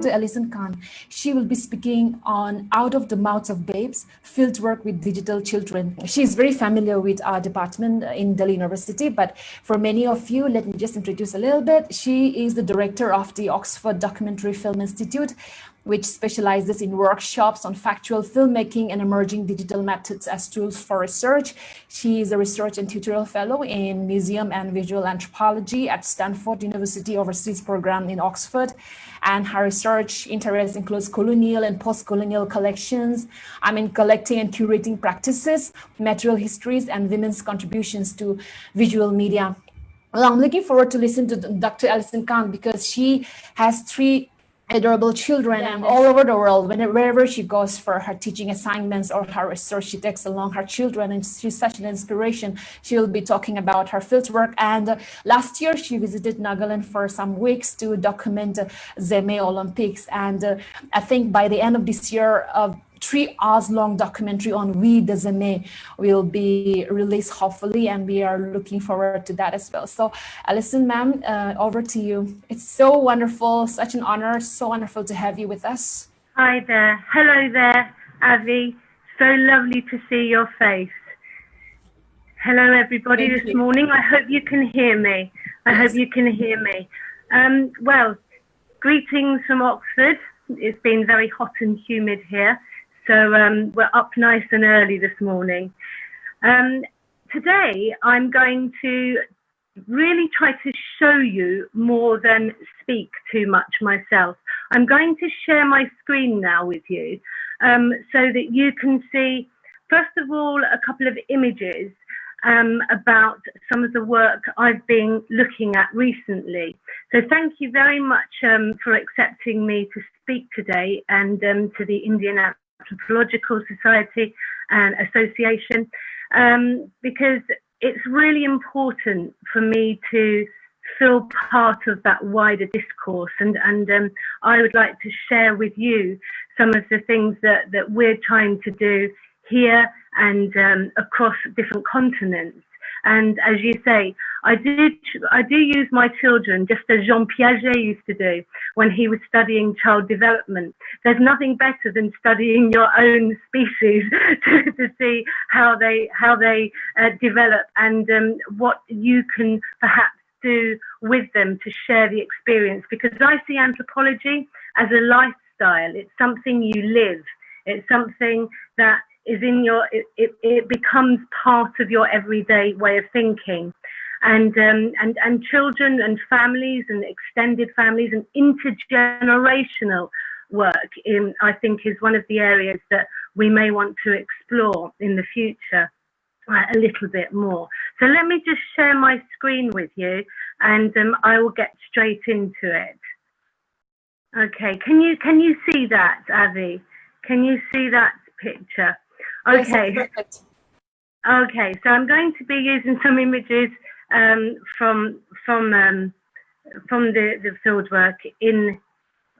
Dr. Alison Kahn. She will be speaking on Out of the Mouths of Babes, Fieldwork with Digital Children. She is very familiar with our department in Delhi University, but for many of you, let me just introduce a little bit. She is the director of the Oxford Documentary Film Institute, which specializes in workshops on factual filmmaking and emerging digital methods as tools for research. She is a research and tutorial fellow in Museum and Visual Anthropology at Stanford University Overseas Program in Oxford. And her research interest includes colonial and post-colonial collections, collecting and curating practices, material histories, and women's contributions to visual media. Well, I'm looking forward to listen to Dr. Alison Kahn because she has 3 adorable children and all over the world. Wherever she goes for her teaching assignments or her research, she takes along her children, and she's such an inspiration. She will be talking about her fieldwork, and last year she visited Nagaland for some weeks to document Zeme Olympics, and I think by the end of this year, 3 hours long documentary on We the Zeme will be released hopefully, and we are looking forward to that as well. So Alison, ma'am, over to you. It's so wonderful, such an honor, so wonderful to have you with us. Hi there. Hello there, Avi. So lovely to see your face. Hello everybody. This morning. I hope you can hear me. Hope you can hear me. Well, greetings from Oxford. It's been very hot and humid here. So we're up nice and early this morning. Today, I'm going to really try to show you more than speak too much myself. I'm going to share my screen now with you so that you can see, first of all, a couple of images about some of the work I've been looking at recently. So thank you very much for accepting me to speak today, and to the Indian Anthropological Society and Association, because it's really important for me to feel part of that wider discourse, and I would like to share with you some of the things that we're trying to do here and across different continents. And as you say, I do use my children just as Jean Piaget used to do when he was studying child development. There's nothing better than studying your own species to see how they develop, and what you can perhaps do with them to share the experience. Because I see anthropology as a lifestyle. It's something you live. It's something that is in your, it becomes part of your everyday way of thinking, and children and families and extended families and intergenerational work I think is one of the areas that we may want to explore in the future a little bit more. So let me just share my screen with you, and I will get straight into it. Okay, can you see that, Avi? Can you see that picture? Okay. Yes, okay, so I'm going to be using some images from the fieldwork in.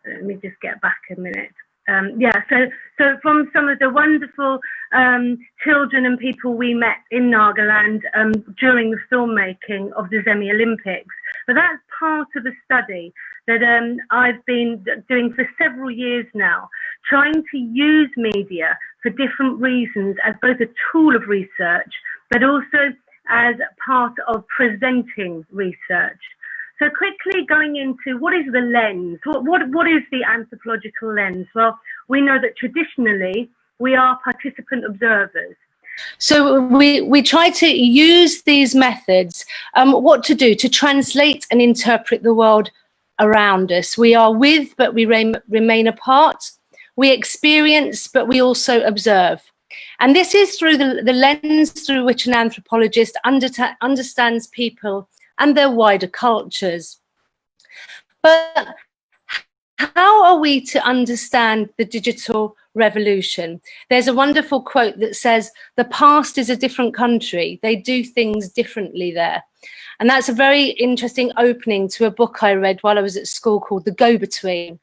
Let me just get back a minute. So from some of the wonderful children and people we met in Nagaland during the filmmaking of the Zeme Olympics. But that's part of a study that I've been doing for several years now, trying to use media for different reasons as both a tool of research, but also as part of presenting research. So quickly going into what is the lens? What is the anthropological lens? Well, we know that traditionally we are participant observers. So we try to use these methods, what to do to translate and interpret the world around us. We are with, but we remain apart. We experience, but we also observe. And this is through the lens through which an anthropologist understands people and their wider cultures. But how are we to understand the digital revolution? There's a wonderful quote that says, the past is a different country. They do things differently there. And that's a very interesting opening to a book I read while I was at school called The Go-Between.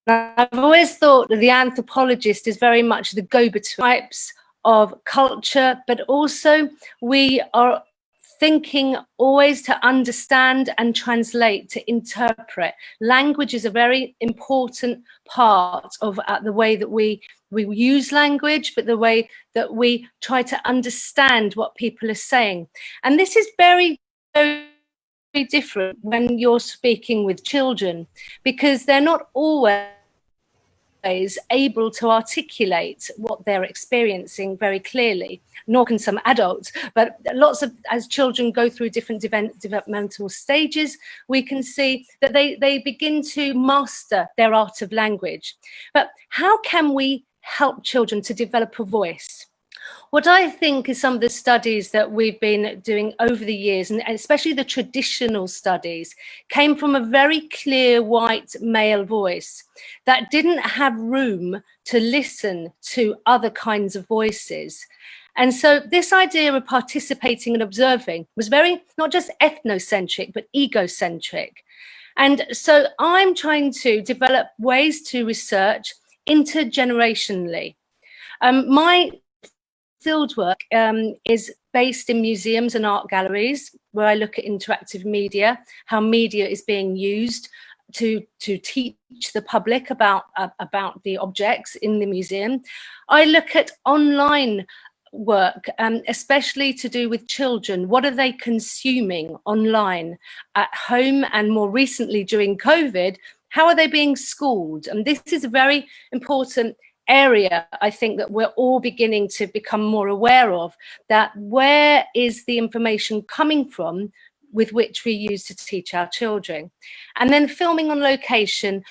I've always thought that the anthropologist is very much the go-between types of culture, but also we are thinking always to understand and translate, to interpret. Language is a very important part of the way that we use language, but the way that we try to understand what people are saying. And this is very, very different when you're speaking with children, because they're not always able to articulate what they're experiencing very clearly, nor can some adults. But lots of, as children go through different developmental stages, we can see that they begin to master their art of language. But how can we help children to develop a voice? What I think is some of the studies that we've been doing over the years, and especially the traditional studies, came from a very clear white male voice that didn't have room to listen to other kinds of voices. And so this idea of participating and observing was very, not just ethnocentric, but egocentric. And so I'm trying to develop ways to research intergenerationally. My fieldwork is based in museums and art galleries, where I look at interactive media, how media is being used to teach the public about the objects in the museum. I look at online work, especially to do with children. What are they consuming online at home, and more recently during COVID, how are they being schooled? And this is a very important area, I think, that we're all beginning to become more aware of, that where is the information coming from with which we use to teach our children. And then filming on location,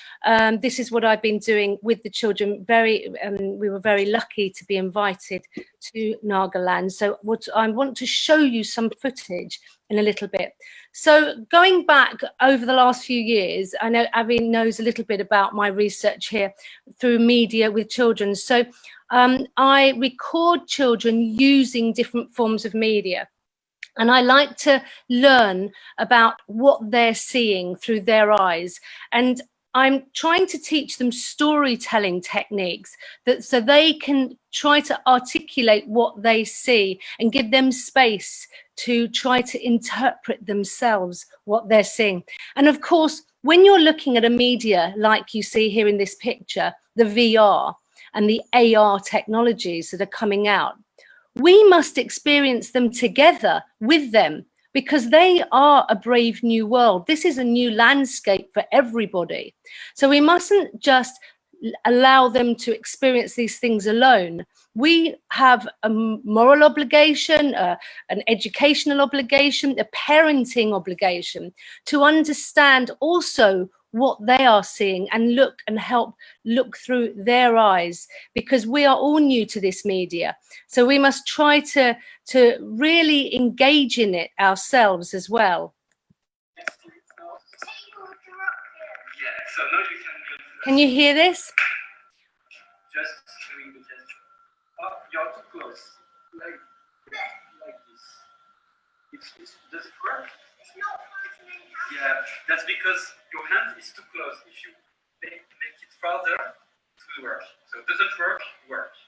this is what I've been doing with the children. We were very lucky to be invited to Nagaland. So what I want to show you some footage in a little bit. So going back over the last few years, I know Avi knows a little bit about my research here through media with children. So I record children using different forms of media. And I like to learn about what they're seeing through their eyes. And I'm trying to teach them storytelling techniques so they can try to articulate what they see and give them space to try to interpret themselves what they're seeing. And of course, when you're looking at a media like you see here in this picture, the VR and the AR technologies that are coming out, we must experience them together with them, because they are a brave new world. This is a new landscape for everybody. So we mustn't just allow them to experience these things alone. We have a moral obligation, an educational obligation, a parenting obligation to understand also what they are seeing and help look through their eyes, because we are all new to this media. So we must try to really engage in it ourselves as well. Can you hear this? Just doing the gesture. Oh, you're too close. Like this. Does it work? It's not. Yeah, that's because your hand is too close. If you make it farther, it will work. So it doesn't work, it works.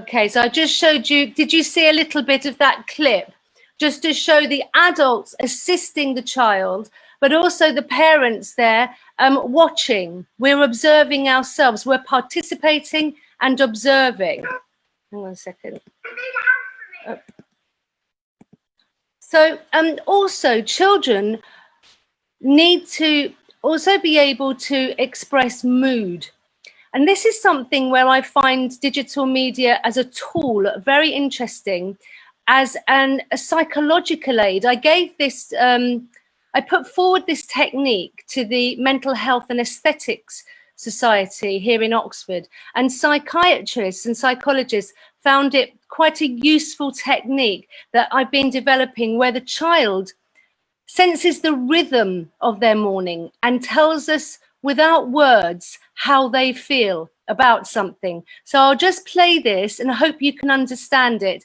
Okay, so I just showed you, did you see a little bit of that clip? Just to show the adults assisting the child, but also the parents there watching. We're observing ourselves. We're participating and observing. Hang on a second. So also children need to also be able to express mood. And this is something where I find digital media as a tool very interesting, as a psychological aid. I gave this, I put forward this technique to the Mental Health and Aesthetics Society here in Oxford, and psychiatrists and psychologists found it quite a useful technique that I've been developing, where the child senses the rhythm of their morning and tells us without words how they feel about something. So I'll just play this and I hope you can understand it.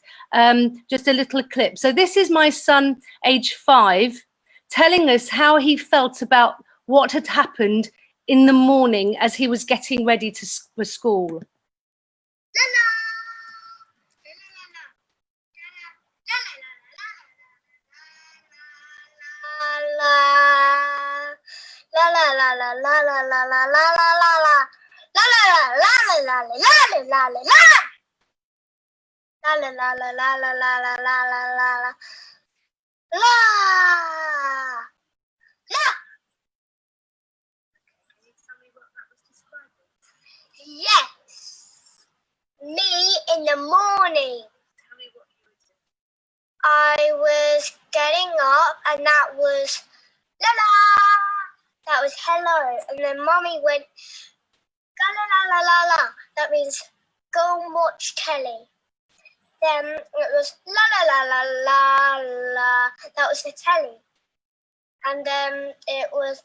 Just a little clip. So this is my son, age 5, telling us how he felt about what had happened in the morning as he was getting ready for school. la la la la la la la. La la la la la la la la la la la. La la la la la la la la la la la la. La. La. Can you tell me what that was describing? Yes. Me in the morning. Tell me what you were doing. I was getting up, and that was la la. That was hello, and then Mummy went la la la la la. That means go and watch telly. Then it was la la la la la la. That was the telly, and then it was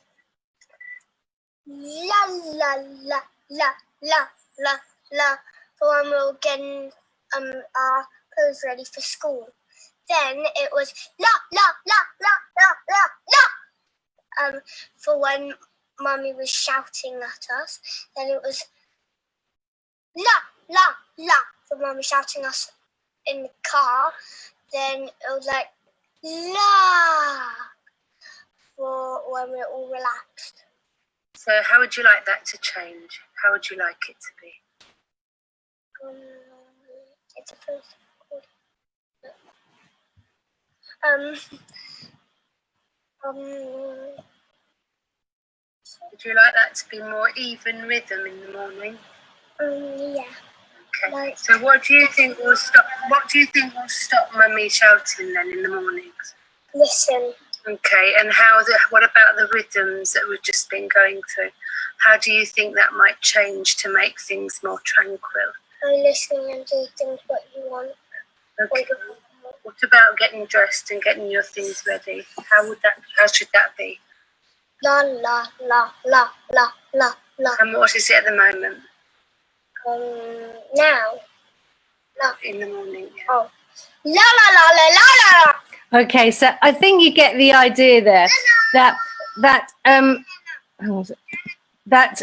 la la la la la la la for when we were getting our clothes ready for school. Then it was la la la la la la la for when Mummy was shouting at us. Then it was la la la for Mummy shouting us in the car. Then it was like la for when we're all relaxed. So how would you like that to change? How would you like it to be? It's a first Would you like that to be more even rhythm in the morning? Yeah. Okay. Like, so what do you think will stop? What do you think will stop Mummy shouting then in the mornings? Listen. Okay. And what about the rhythms that we've just been going through? How do you think that might change to make things more tranquil? Listen and do things what you want. Okay. What about getting dressed and getting your things ready? How should that be? La la la la la la la. And what is it at the moment? Now. La. In the morning. Yeah. Oh. La la la la la la. Okay, so I think you get the idea there. That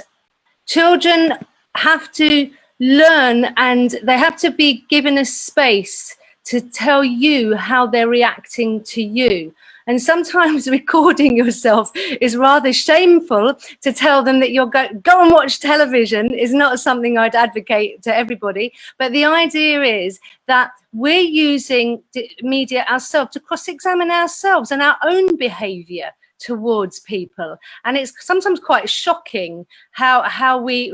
children have to learn, and they have to be given a space to tell you how they're reacting to you. And sometimes recording yourself is rather shameful. To tell them that you're go and watch television is not something I'd advocate to everybody. But the idea is that we're using media ourselves to cross-examine ourselves and our own behaviour towards people, and it's sometimes quite shocking how we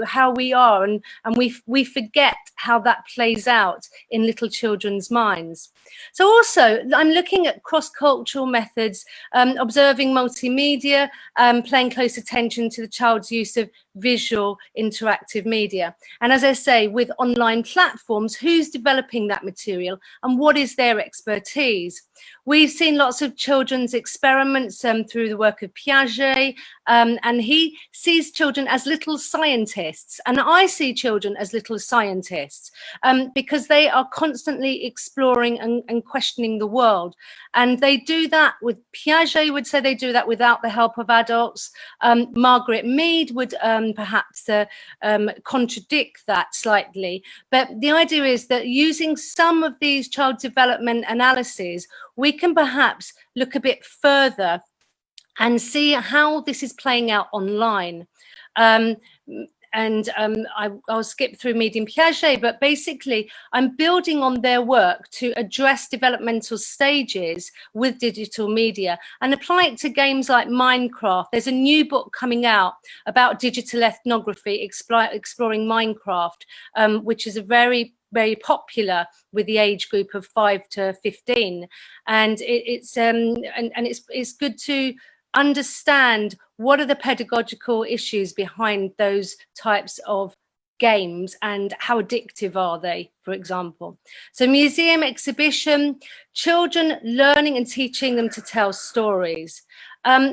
are, and we forget how that plays out in little children's minds. So also I'm looking at cross-cultural methods, observing multimedia, paying close attention to the child's use of visual interactive media, and as I say, with online platforms, who's developing that material and what is their expertise. We've seen lots of children's experiments through the work of Piaget, and he sees children as little scientists, and I see children as little scientists because they are constantly exploring and questioning the world. And they do that with, Piaget would say they do that without the help of adults. Margaret Mead would perhaps contradict that slightly. But the idea is that using some of these child development analyses, we can perhaps look a bit further and see how this is playing out online. I'll skip through Mead and Piaget, but basically I'm building on their work to address developmental stages with digital media and apply it to games like Minecraft. There's a new book coming out about digital ethnography, exploring Minecraft, which is a very popular with the age group of 5 to 15, and it's good to understand what are the pedagogical issues behind those types of games and how addictive are they, for example. So museum exhibition, children learning and teaching them to tell stories.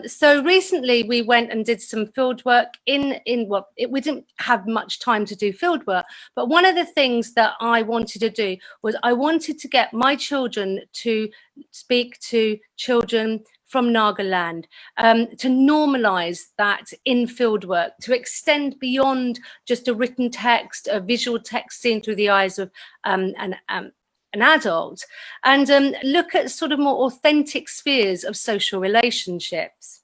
So recently we went and did some field work we didn't have much time to do field work, but one of the things that I wanted to do was I wanted to get my children to speak to children from Nagaland, to normalise that in field work, to extend beyond just a written text, a visual text seen through the eyes of an adult, and look at sort of more authentic spheres of social relationships.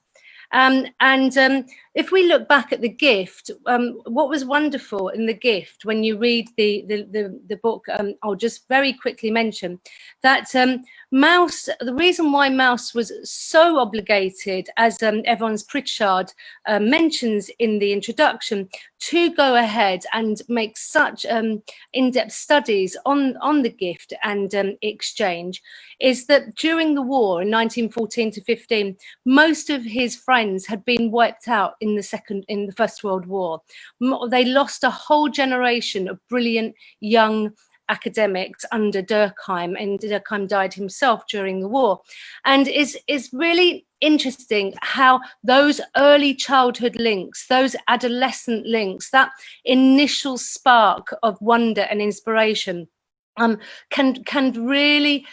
if we look back at the gift, what was wonderful in the gift, when you read the book, I'll just very quickly mention that Mouse, the reason why Mouse was so obligated, as Evans Pritchard mentions in the introduction, to go ahead and make such in-depth studies on the gift and exchange, is that during the war in 1914 to 15, most of his friends had been wiped out in the First World War. They lost a whole generation of brilliant young academics under Durkheim, and Durkheim died himself during the war. And it's really interesting how those early childhood links, those adolescent links, that initial spark of wonder and inspiration can really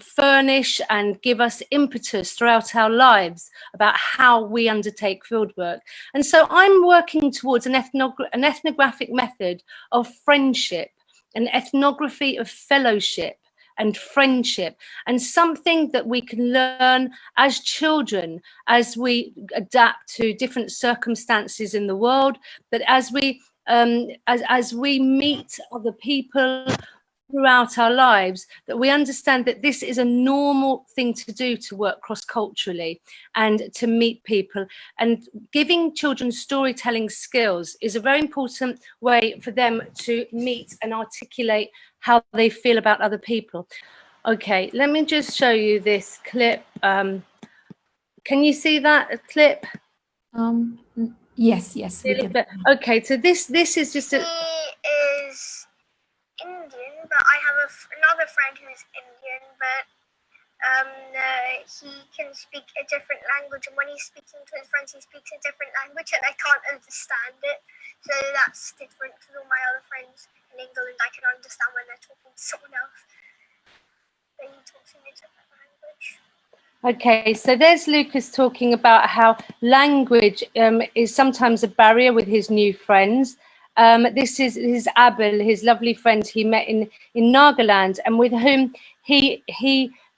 furnish and give us impetus throughout our lives about how we undertake fieldwork. And so I'm working towards an ethnographic method of friendship, an ethnography of fellowship and friendship, and something that we can learn as children as we adapt to different circumstances in the world, but as we meet other people throughout our lives, that we understand that this is a normal thing to do, to work cross-culturally and to meet people. And giving children storytelling skills is a very important way for them to meet and articulate how they feel about other people. Okay, let me just show you this clip. Can you see that clip? Yes, we can. Okay, so this is just a... He is Indian, but I have another friend who's Indian, but he can speak a different language, and when he's speaking to his friends, he speaks a different language, and I can't understand it. So that's different to all my other friends in England. I can understand when they're talking to someone else, but he talks in a different language. Okay, so there's Lucas talking about how language is sometimes a barrier with his new friends. This is his Abel, his lovely friend he met in Nagaland, and with whom he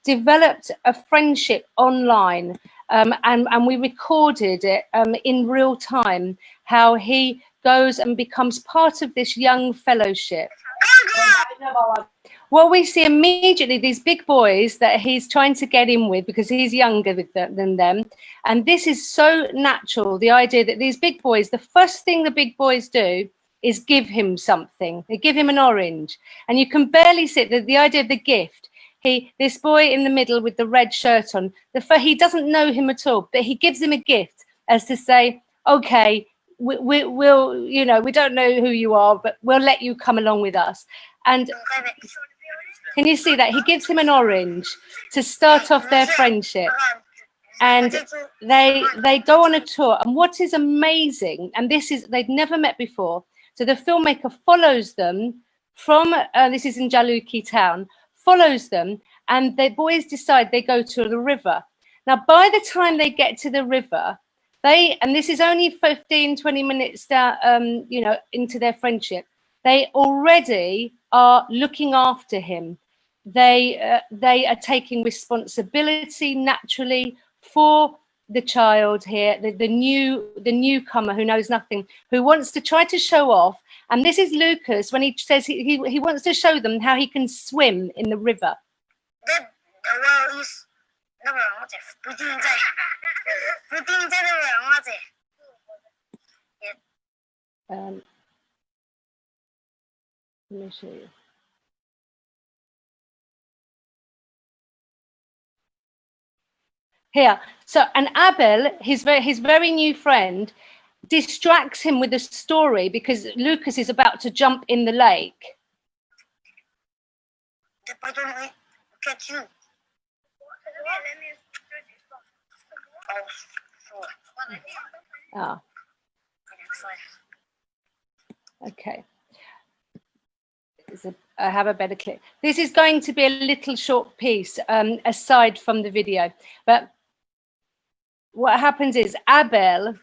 developed a friendship online, and we recorded it in real time, how he goes and becomes part of this young fellowship. Well, we see immediately these big boys that he's trying to get in with because he's younger than them. And this is so natural, the idea that these big boys, the first thing the big boys do is give him something. They give him an orange. And you can barely see the idea of the gift. This boy in the middle with the red shirt on, he doesn't know him at all, but he gives him a gift as to say, okay, we'll, you know, we don't know who you are, but we'll let you come along with us. And can you see that? He gives him an orange to start off their friendship. And they go on a tour. And what is amazing, and this is, they'd never met before. So the filmmaker follows them from, this is in Jaluki town, follows them, and the boys decide they go to the river. Now, by the time they get to the river, and this is only 15, 20 minutes down, you know, into their friendship, they already are looking after him. They are taking responsibility naturally for the child here, the newcomer who knows nothing, who wants to try to show off. And this is Lucas when he says he wants to show them how he can swim in the river. Let me show you. Here, so, and Abel, his very new friend, distracts him with a story because Lucas is about to jump in the lake. Ah. Okay. I have a better clip. This is going to be a little short piece aside from the video, but what happens is Abel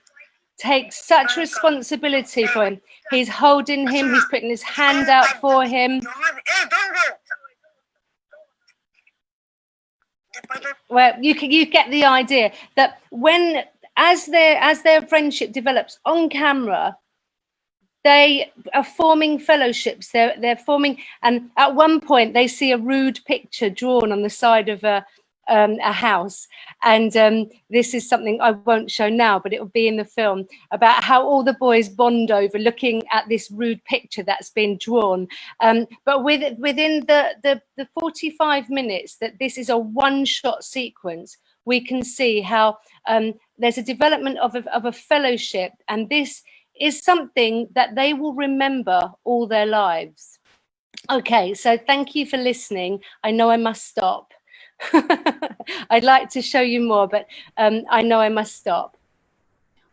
takes such responsibility for him. He's holding him, he's putting his hand out for him. Well, you get the idea that when as their friendship develops on camera, they are forming fellowships. They're forming, and at one point they see a rude picture drawn on the side of a house, and this is something I won't show now, but it will be in the film, about how all the boys bond over looking at this rude picture that's been drawn. But within the 45 minutes that this is a one-shot sequence, we can see how there's a development of a fellowship, and this is something that they will remember all their lives. Okay, so thank you for listening. I know I must stop. I'd like to show you more, but I know I must stop.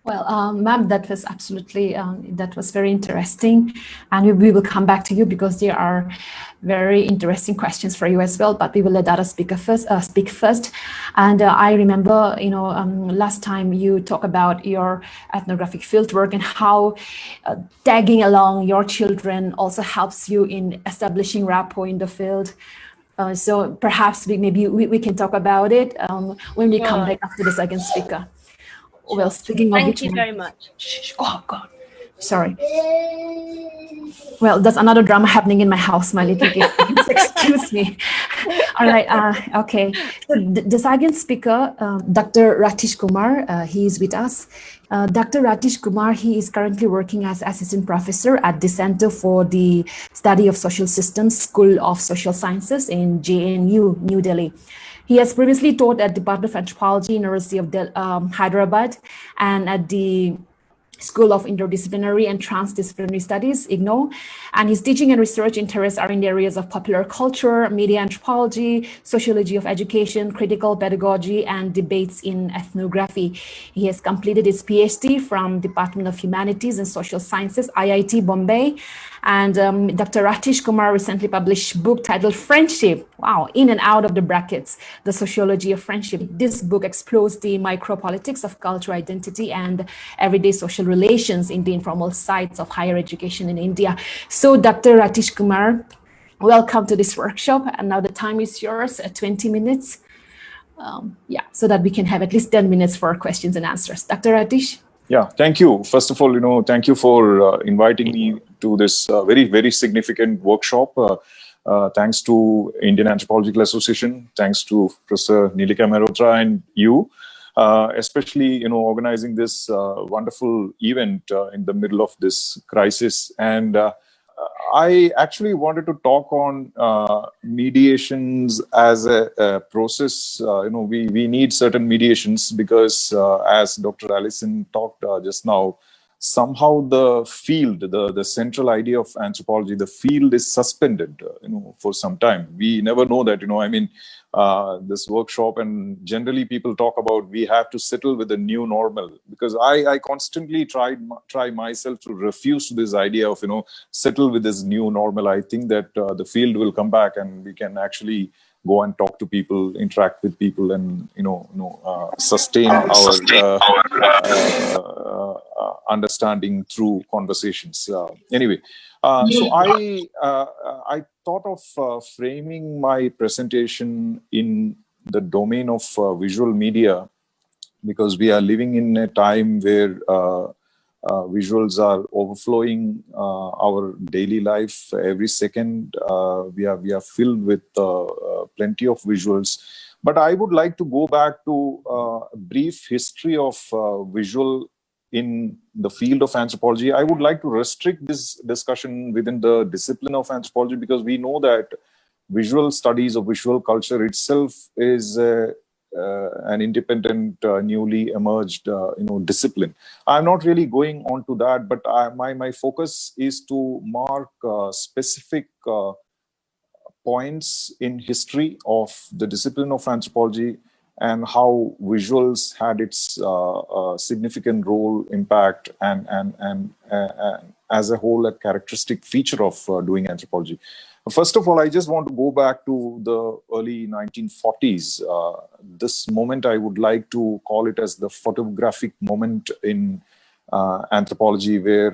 Well, ma'am, that was absolutely, that was very interesting. And we will come back to you because there are very interesting questions for you as well, but we will let other speak first. And I remember, last time you talked about your ethnographic fieldwork and how tagging along your children also helps you in establishing rapport in the field. So perhaps we can talk about it when we come back after the second speaker. Well, speaking of which, thank you very much. Shh, go on. Sorry. Well, there's another drama happening in my house, my little gift. Excuse me. All right. Okay. So the second speaker, Dr. Ratheesh Kumar, he is with us. Dr. Ratheesh Kumar, he is currently working as assistant professor at the Center for the Study of Social Systems, School of Social Sciences in JNU, New Delhi. He has previously taught at the Department of Anthropology, University of Hyderabad, and at the School of Interdisciplinary and Transdisciplinary Studies, IGNO, and his teaching and research interests are in the areas of popular culture, media anthropology, sociology of education, critical pedagogy, and debates in ethnography. He has completed his PhD from Department of Humanities and Social Sciences, IIT Bombay, and Dr. Ratheesh Kumar recently published a book titled Friendship, wow, in and out of the brackets, the sociology of friendship. This book explores the micropolitics of cultural identity and everyday social relations in the informal sites of higher education in India. So Dr. Ratheesh Kumar, welcome to this workshop. And now the time is yours, 20 minutes. So that we can have at least 10 minutes for questions and answers. Dr. Ratheesh? Yeah, thank you. First of all, thank you for inviting me to this very, very significant workshop. Thanks to Indian Anthropological Association, thanks to Professor Nilika Mehrotra and you, especially, organizing this wonderful event in the middle of this crisis. And I actually wanted to talk on mediations as a process. We need certain mediations because, as Dr. Alison talked just now, somehow the field, the central idea of anthropology, the field is suspended, for some time. We never know that, this workshop, and generally people talk about we have to settle with the new normal, because I constantly try myself to refuse to this idea of, settle with this new normal. I think that the field will come back and we can actually go and talk to people, interact with people, and sustain our understanding through conversations. Anyway, so I thought of framing my presentation in the domain of visual media, because we are living in a time where visuals are overflowing our daily life. Every second we are filled with plenty of visuals. But I would like to go back to a brief history of visual in the field of anthropology. I would like to restrict this discussion within the discipline of anthropology, because we know that visual studies or visual culture itself is an independent, newly emerged, discipline. I'm not really going on to that, but my focus is to mark specific points in history of the discipline of anthropology and how visuals had its significant role, impact, and as a whole, a characteristic feature of doing anthropology. First of all, I just want to go back to the early 1940s. This moment, I would like to call it as the photographic moment in anthropology, where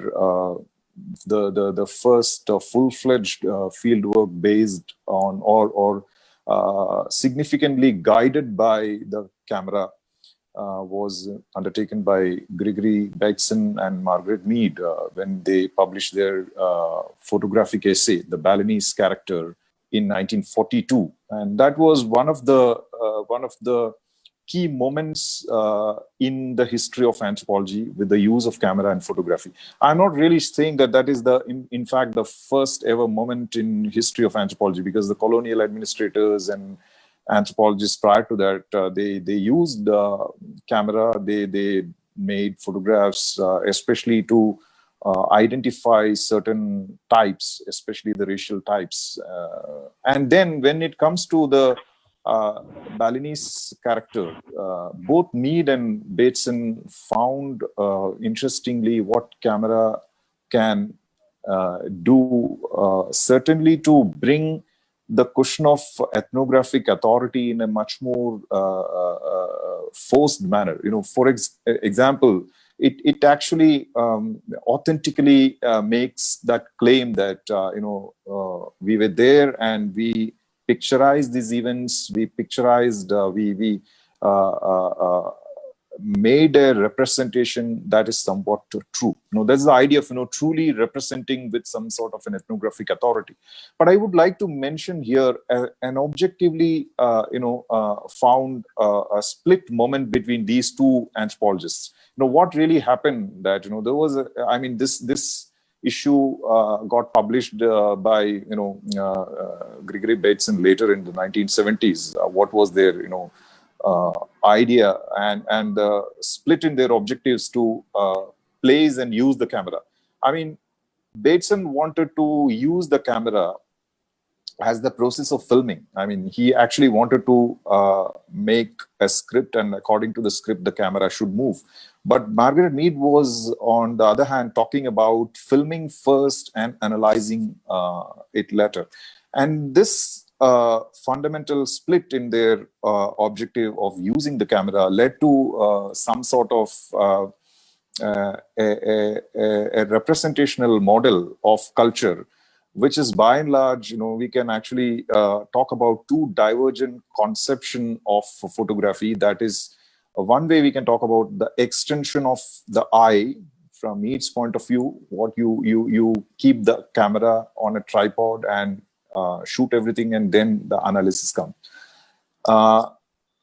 the first full-fledged fieldwork based on or significantly guided by the camera was undertaken by Gregory Bateson and Margaret Mead when they published their photographic essay, The Balinese Character, in 1942, and that was one of the key moments in the history of anthropology with the use of camera and photography. I'm not really saying that that is in fact the first ever moment in history of anthropology, because the colonial administrators and anthropologists prior to that, they used camera, they made photographs, especially to identify certain types, especially the racial types. And then when it comes to the Balinese character, both Mead and Bateson found, interestingly, what camera can do, certainly to bring the question of ethnographic authority in a much more forced manner. You know, for example, it actually authentically makes that claim that we were there and we picturized these events. We picturized, we made a representation that is somewhat true. That's the idea of truly representing with some sort of an ethnographic authority. But I would like to mention here an objectively found a split moment between these two anthropologists. What really happened that there was this issue got published by Gregory Bateson later in the 1970s. What was their idea and split in their objectives to place and use the camera. Bateson wanted to use the camera as the process of filming. He actually wanted to make a script, and according to the script, the camera should move. But Margaret Mead was, on the other hand, talking about filming first and analyzing it later. And this fundamental split in their objective of using the camera led to some sort of a representational model of culture, which is by and large, we can actually talk about two divergent conception of photography. That is, one way we can talk about the extension of the eye from Mead's point of view. What you keep the camera on a tripod and shoot everything, and then the analysis comes.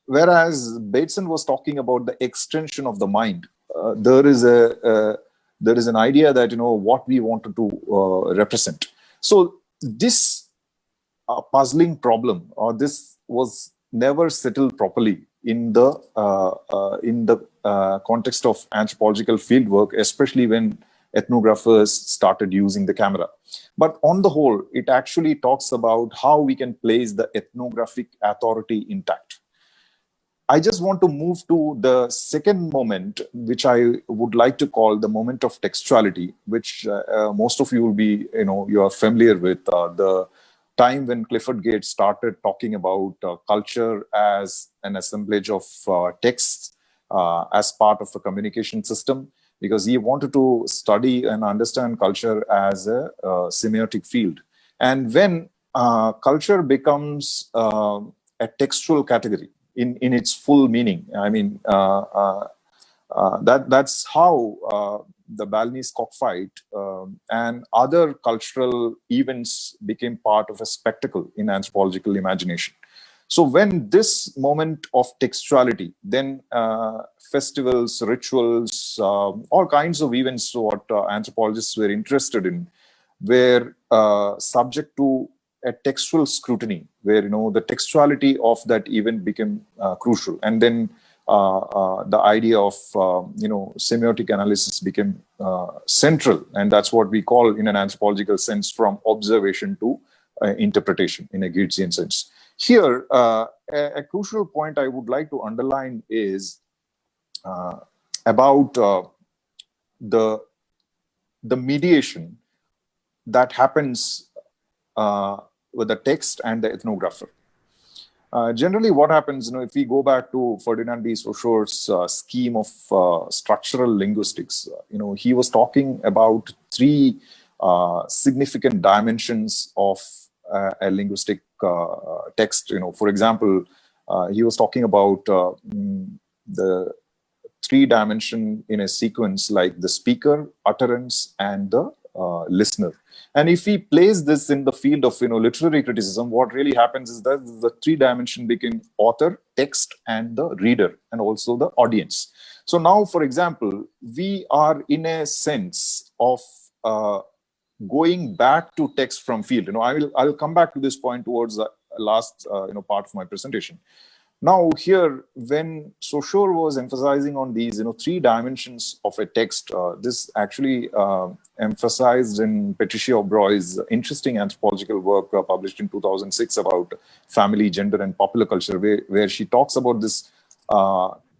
Whereas Bateson was talking about the extension of the mind. There is an idea that what we wanted to represent. So this puzzling problem, or this was never settled properly in the context of anthropological fieldwork, especially when ethnographers started using the camera. But on the whole, it actually talks about how we can place the ethnographic authority intact. I just want to move to the second moment, which I would like to call the moment of textuality, which most of you will be, you are familiar with, the time when Clifford Gates started talking about culture as an assemblage of texts as part of a communication system, because he wanted to study and understand culture as a semiotic field. And when culture becomes a textual category in its full meaning, that's how the Balinese cockfight and other cultural events became part of a spectacle in anthropological imagination. So when this moment of textuality, then festivals, rituals, all kinds of events what anthropologists were interested in were subject to a textual scrutiny, where the textuality of that event became crucial. And then the idea of semiotic analysis became central, and that's what we call, in an anthropological sense, from observation to interpretation in a Geertzian sense. Here, a crucial point I would like to underline is about the mediation that happens with the text and the ethnographer. Generally, what happens, if we go back to Ferdinand de Saussure's scheme of structural linguistics, he was talking about three significant dimensions of a linguistic text. For example, he was talking about the three dimension in a sequence like the speaker, utterance, and the listener. And if we place this in the field of literary criticism, what really happens is that the three dimension became author, text, and the reader, and also the audience. So now, for example, we are in a sense of going back to text from field. I'll come back to this point towards the last part of my presentation. Now here, when Saussure was emphasizing on these three dimensions of a text, this actually emphasized in Patricia O'Broy's interesting anthropological work published in 2006 about family, gender, and popular culture, where she talks about this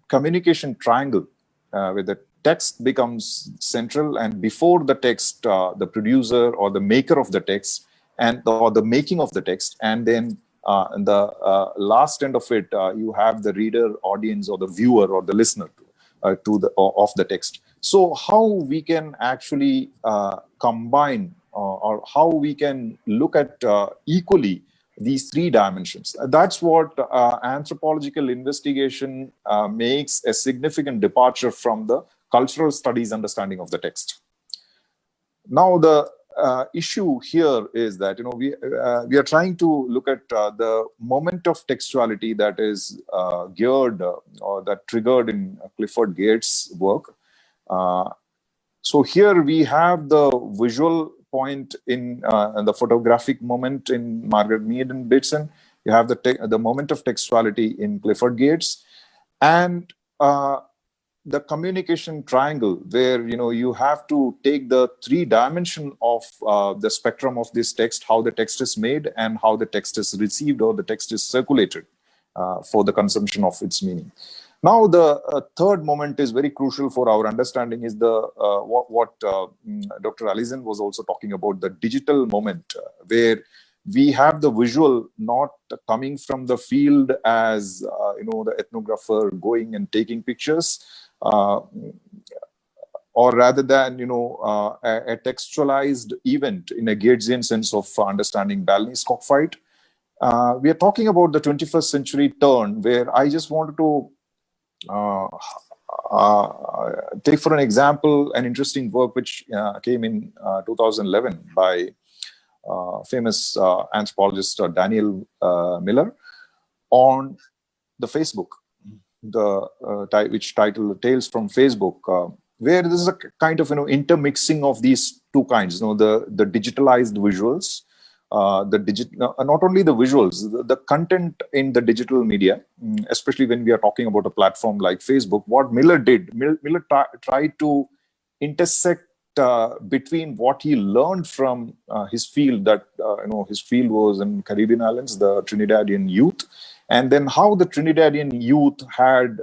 communication triangle, where the text becomes central, and before the text, the producer or the maker of the text, or the making of the text, and then and the last end of it, you have the reader, audience, or the viewer, or the listener of the text. So how we can actually combine, or how we can look at equally these three dimensions. That's what anthropological investigation makes a significant departure from the cultural studies understanding of the text. Now the issue here is that we are trying to look at the moment of textuality that is geared or that triggered in Clifford Gates's work. So here we have the visual point in the photographic moment in Margaret Mead and Bateson. You have the moment of textuality in Clifford Gates, and the communication triangle, where you have to take the three dimension of the spectrum of this text, how the text is made and how the text is received or the text is circulated for the consumption of its meaning. Now the third moment is very crucial for our understanding, is the what Dr. Alison was also talking about, the digital moment, where we have the visual not coming from the field as the ethnographer going and taking pictures, or rather than a textualized event in a Gatesian sense of understanding Balinese cockfight. We are talking about the 21st century turn, where I just wanted to take for an example an interesting work which came in 2011 by famous anthropologist Daniel Miller on the Facebook, which titled Tales from Facebook, where this is a kind of intermixing of these two kinds, the digitalized visuals, not only the visuals, the content in the digital media, especially when we are talking about a platform like Facebook. What Miller did, Miller tried to intersect between what he learned from his field, that his field was in Caribbean islands, the Trinidadian youth, and then how the Trinidadian youth had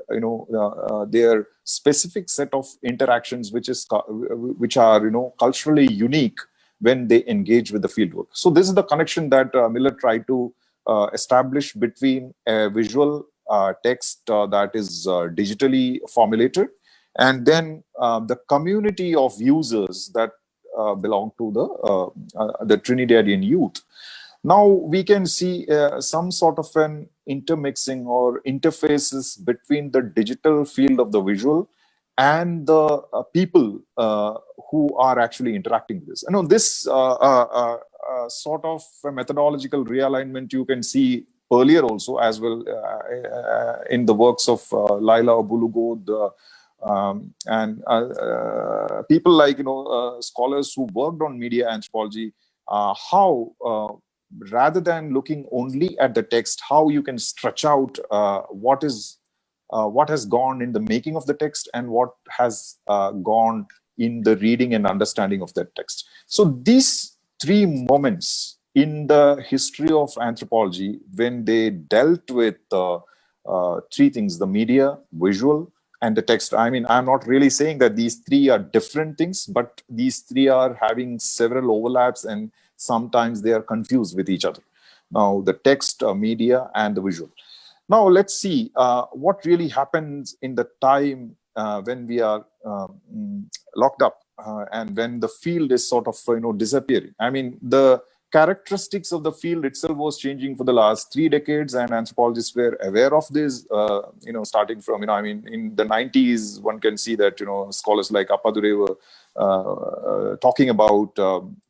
their specific set of interactions which are culturally unique when they engage with the fieldwork. So this is the connection that Miller tried to establish between a visual text that is digitally formulated, and then the community of users that belong to the Trinidadian youth. Now we can see some sort of an intermixing or interfaces between the digital field of the visual and the people who are actually interacting with this. This sort of a methodological realignment you can see earlier also as well in the works of Laila Abulugod, and people like scholars who worked on media anthropology, how rather than looking only at the text, how you can stretch out what has gone in the making of the text and what has gone in the reading and understanding of that text. So these three moments in the history of anthropology, when they dealt with three things: the media, visual, and the text. I mean, I'm not really saying that these three are different things, but these three are having several overlaps, and sometimes they are confused with each other. Now, the text, media, and the visual. Now, let's see what really happens in the time when we are locked up and when the field is sort of disappearing. I mean, the characteristics of the field itself was changing for the last 3 decades, and anthropologists were aware of this, starting from, I mean, in the 90s, one can see that, scholars like Appadure were talking about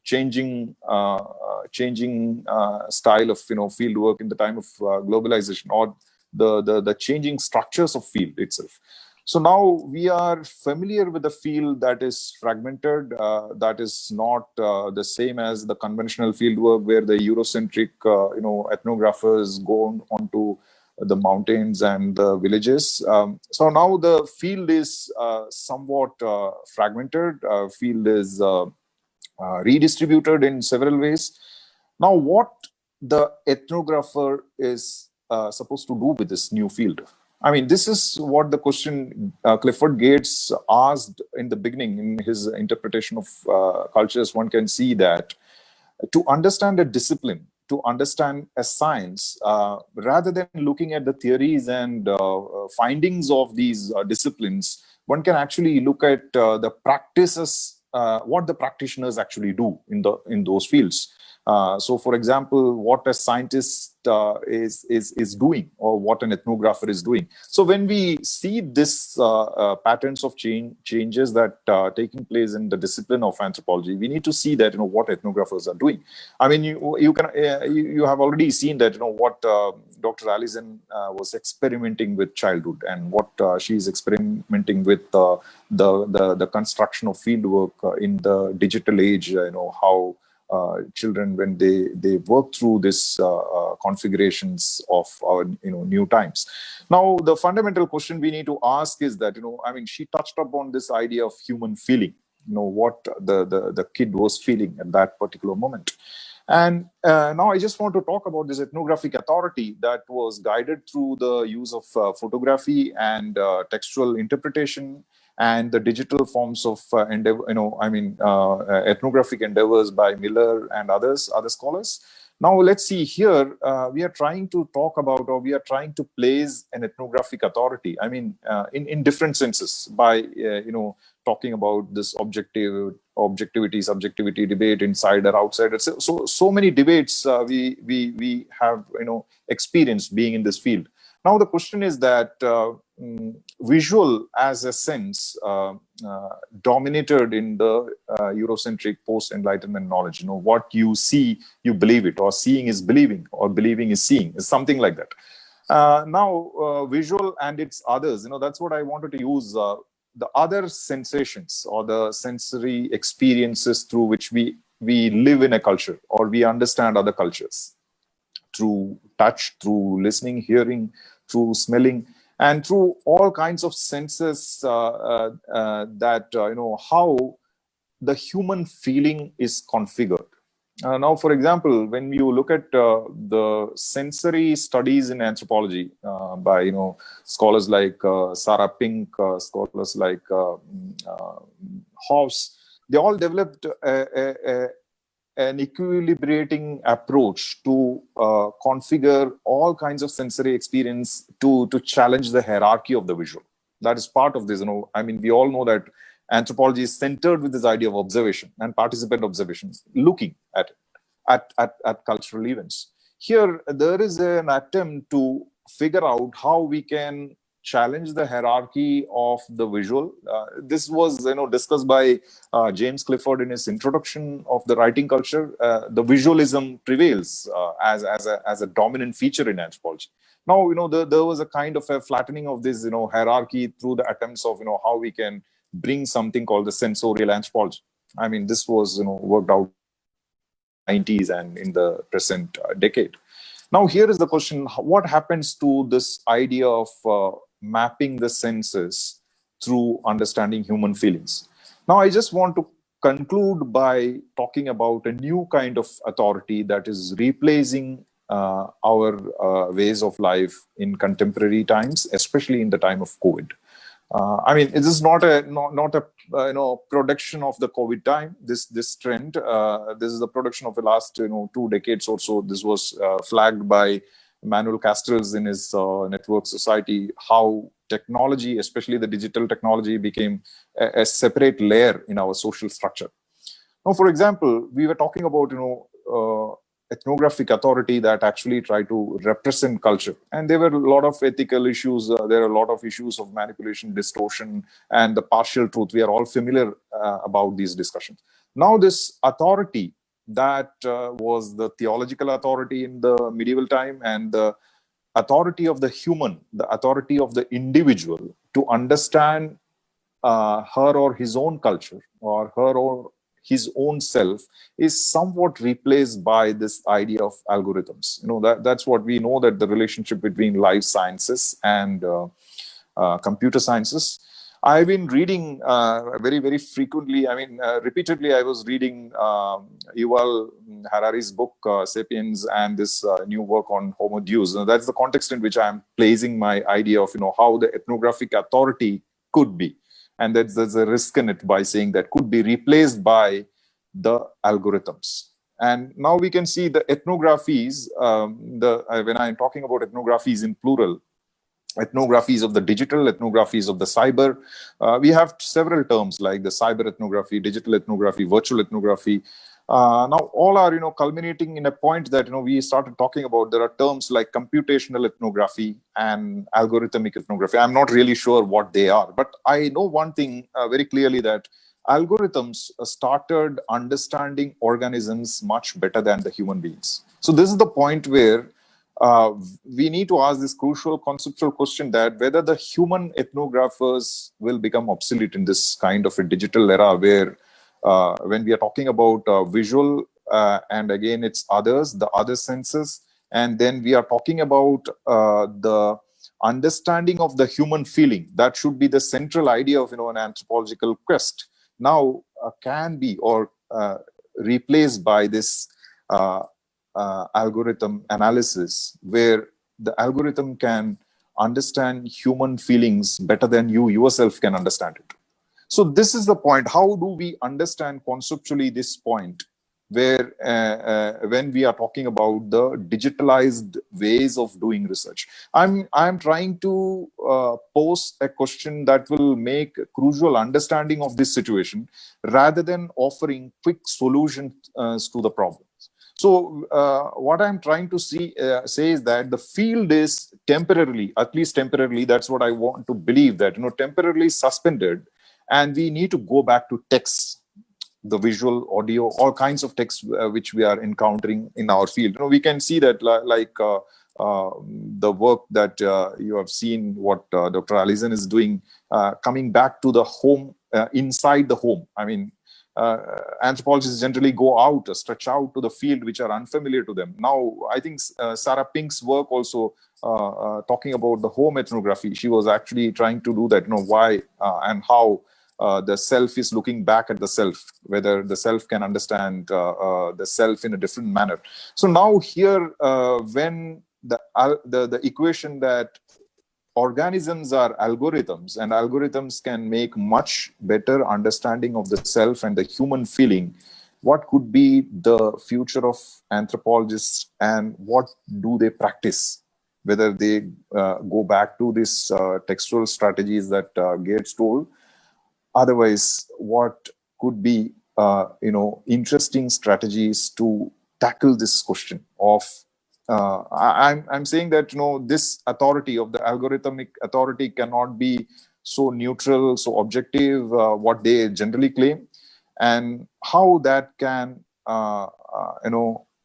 changing style of, field work in the time of globalization, or the changing structures of field itself. So now we are familiar with a field that is fragmented, that is not the same as the conventional field work where the Eurocentric, ethnographers go on to the mountains and the villages. So now the field is somewhat fragmented. Field is redistributed in several ways. Now, what the ethnographer is supposed to do with this new field? I mean, this is what the question Clifford Gates asked in the beginning in his interpretation of cultures. One can see that to understand a discipline, to understand a science, rather than looking at the theories and findings of these disciplines, one can actually look at the practices, what the practitioners actually do in those fields. So, for example, what a scientist is doing, or what an ethnographer is doing. So, when we see this patterns of changes that taking place in the discipline of anthropology, we need to see that what ethnographers are doing. I mean, you have already seen that what Dr. Alison was experimenting with childhood, and what she is experimenting with the construction of fieldwork in the digital age. How children, when they work through this configurations of our new times. Now, the fundamental question we need to ask is that I mean, she touched upon this idea of human feeling. What the kid was feeling at that particular moment. And now I just want to talk about this ethnographic authority that was guided through the use of photography and textual interpretation, and the digital forms of ethnographic endeavors by Miller and other scholars. Now, let's see here, we are trying to talk about, or we are trying to place an ethnographic authority, I mean, in different senses, by, talking about this objectivity, subjectivity debate, inside or outside. So many debates we have, experienced being in this field. Now, the question is that visual as a sense dominated in the Eurocentric post-Enlightenment knowledge. What you see, you believe it, or seeing is believing, or believing is seeing, is something like that. Now, visual and its others, that's what I wanted to use, the other sensations, or the sensory experiences through which we live in a culture, or we understand other cultures, through touch, through listening, hearing, through smelling, and through all kinds of senses that, how the human feeling is configured. Now, for example, when you look at the sensory studies in anthropology by, scholars like Sarah Pink, scholars like House, they all developed an equilibrating approach to configure all kinds of sensory experience to challenge the hierarchy of the visual. That is part of this. I mean, we all know that anthropology is centered with this idea of observation and participant observation, looking at cultural events. Here, there is an attempt to figure out how we can challenge the hierarchy of the visual. This was discussed by James Clifford in his introduction of the writing culture. The visualism prevails as a dominant feature in anthropology. Now, there was a kind of a flattening of this hierarchy through the attempts of how we can bring something called the sensorial anthropology. I mean, this was worked out in the 90s and in the present decade. Now, here is the question: what happens to this idea of mapping the senses through understanding human feelings? Now, I just want to conclude by talking about a new kind of authority that is replacing our ways of life in contemporary times, especially in the time of COVID. I mean, it is not a production of the COVID time. This trend, this is the production of the last 2 decades or so. This was flagged by Manuel Castells in his Network Society, how technology, especially the digital technology, became a separate layer in our social structure. Now, for example, we were talking about ethnographic authority that actually try to represent culture. And there were a lot of ethical issues. There are a lot of issues of manipulation, distortion, and the partial truth. We are all familiar about these discussions. Now this authority that was the theological authority in the medieval time, and the authority of the human, the authority of the individual to understand her or his own culture, or her or his own self, is somewhat replaced by this idea of algorithms. That's what we know, that the relationship between life sciences and computer sciences. I've been reading very, very frequently. Repeatedly, I was reading Yuval Harari's book, Sapiens, and this new work on Homo Deus. That's the context in which I'm placing my idea of, how the ethnographic authority could be. And there's a risk in it by saying that could be replaced by the algorithms. And now we can see the ethnographies, when I'm talking about ethnographies in plural, ethnographies of the digital, ethnographies of the cyber. We have several terms like the cyber ethnography, digital ethnography, virtual ethnography. Now all are, culminating in a point that, we started talking about. There are terms like computational ethnography and algorithmic ethnography. I'm not really sure what they are, but I know one thing very clearly, that algorithms started understanding organisms much better than the human beings. So this is the point where we need to ask this crucial conceptual question, that whether the human ethnographers will become obsolete in this kind of a digital era, where when we are talking about visual, and again it's others, the other senses, and then we are talking about the understanding of the human feeling, that should be the central idea of an anthropological quest, now can be or replaced by this algorithm analysis, where the algorithm can understand human feelings better than you yourself can understand it. So this is the point. How do we understand conceptually this point, where when we are talking about the digitalized ways of doing research? I'm trying to pose a question that will make crucial understanding of this situation, rather than offering quick solutions to the problem. So what I'm trying to say is that the field is temporarily, at least temporarily, that's what I want to believe, that temporarily suspended, and we need to go back to text, the visual, audio, all kinds of text which we are encountering in our field. We can see that the work that you have seen, what Dr. Alison is doing, coming back to the home, inside the home. Anthropologists generally go out, stretch out to the field which are unfamiliar to them. Now, I think Sarah Pink's work also talking about the home ethnography, she was actually trying to do that, why and how the self is looking back at the self, whether the self can understand the self in a different manner. So now here, when the equation that organisms are algorithms, and algorithms can make much better understanding of the self and the human feeling, what could be the future of anthropologists, and what do they practice? Whether they go back to these textual strategies that Gates told. Otherwise, what could be interesting strategies to tackle this question of I'm saying that this authority of the algorithmic authority cannot be so neutral, so objective, what they generally claim, and how that can